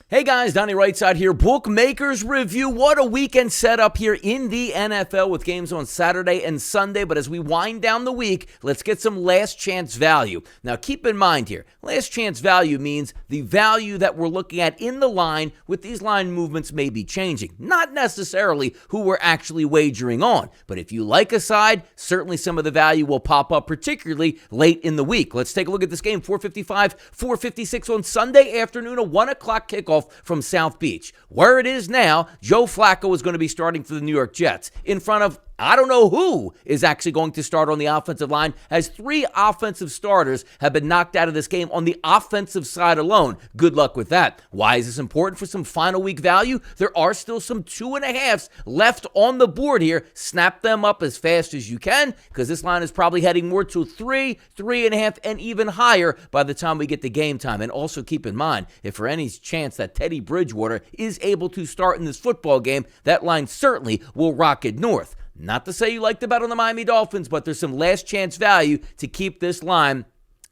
Hey guys, Donnie RightSide here. Bookmakers review. What a weekend setup here in the NFL with games on Saturday and Sunday. But as we wind down the week, let's get some last chance value. Now keep in mind here, last chance value means the value that we're looking at in the line with these line movements may be changing. Not necessarily who we're actually wagering on. But if you like a side, certainly some of the value will pop up, particularly late in the week. Let's take a look at this game. 4:55, 4:56 on Sunday afternoon, a 1 o'clock kickoff from South Beach. Where it is now, Joe Flacco is going to be starting for the New York Jets in front of I don't know who is actually going to start on the offensive line, as 3 offensive starters have been knocked out of this game on the offensive side alone. Good luck with that. Why is this important for some final week value? There are still some 2.5s left on the board here. Snap them up as fast as you can, because this line is probably heading more to 3, 3.5, and even higher by the time we get to game time. And also keep in mind, if for any chance that Teddy Bridgewater is able to start in this football game, that line certainly will rocket north. Not to say you like to bet on the Miami Dolphins, but there's some last chance value to keep this line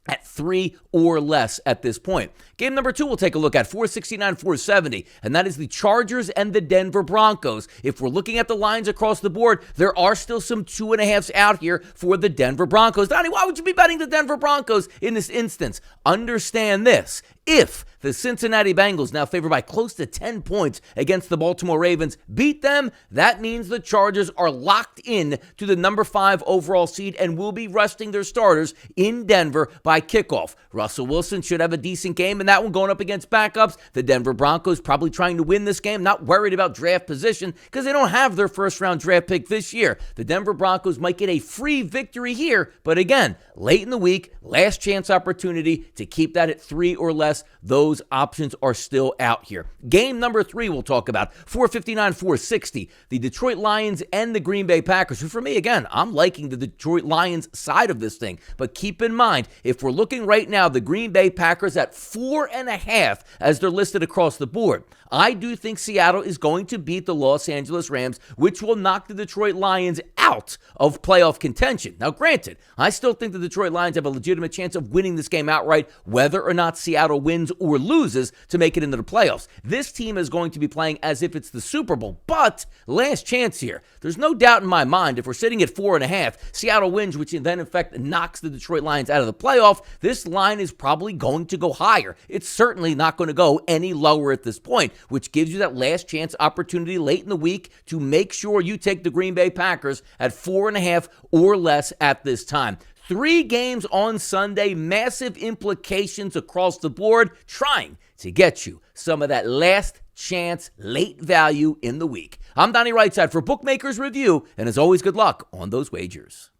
at 3 or less at this point. Game number 2 we'll take a look at, 469, 470, and that is the Chargers and the Denver Broncos. If we're looking at the lines across the board, there are still some 2.5s out here for the Denver Broncos. Donnie, why would you be betting the Denver Broncos in this instance? Understand this. If the Cincinnati Bengals, now favored by close to 10 points against the Baltimore Ravens, beat them, that means the Chargers are locked in to the number 5 overall seed and will be resting their starters in Denver by kickoff. Russell Wilson should have a decent game in that one going up against backups. The Denver Broncos probably trying to win this game, not worried about draft position because they don't have their first-round draft pick this year. The Denver Broncos might get a free victory here, but again, late in the week, last chance opportunity to keep that at 3 or less. Those options are still out here. Game number 3 we'll talk about, 459, 460, the Detroit Lions and the Green Bay Packers. For me, again, I'm liking the Detroit Lions side of this thing, but keep in mind, if we're looking right now, the Green Bay Packers at 4.5 as they're listed across the board. I do think Seattle is going to beat the Los Angeles Rams, which will knock the Detroit Lions out of playoff contention. Now, granted, I still think the Detroit Lions have a legitimate chance of winning this game outright, whether or not Seattle wins or loses to make it into the playoffs. This team is going to be playing as if it's the Super Bowl, but last chance here. There's no doubt in my mind, if we're sitting at 4.5, Seattle wins, which then in fact knocks the Detroit Lions out of the playoff, this line is probably going to go higher. It's certainly not going to go any lower at this point, which gives you that last chance opportunity late in the week to make sure you take the Green Bay Packers at 4.5 or less at this time. 3 games on Sunday, massive implications across the board, trying to get you some of that last chance late value in the week. I'm Donnie RightSide for Bookmakers Review, and as always, good luck on those wagers.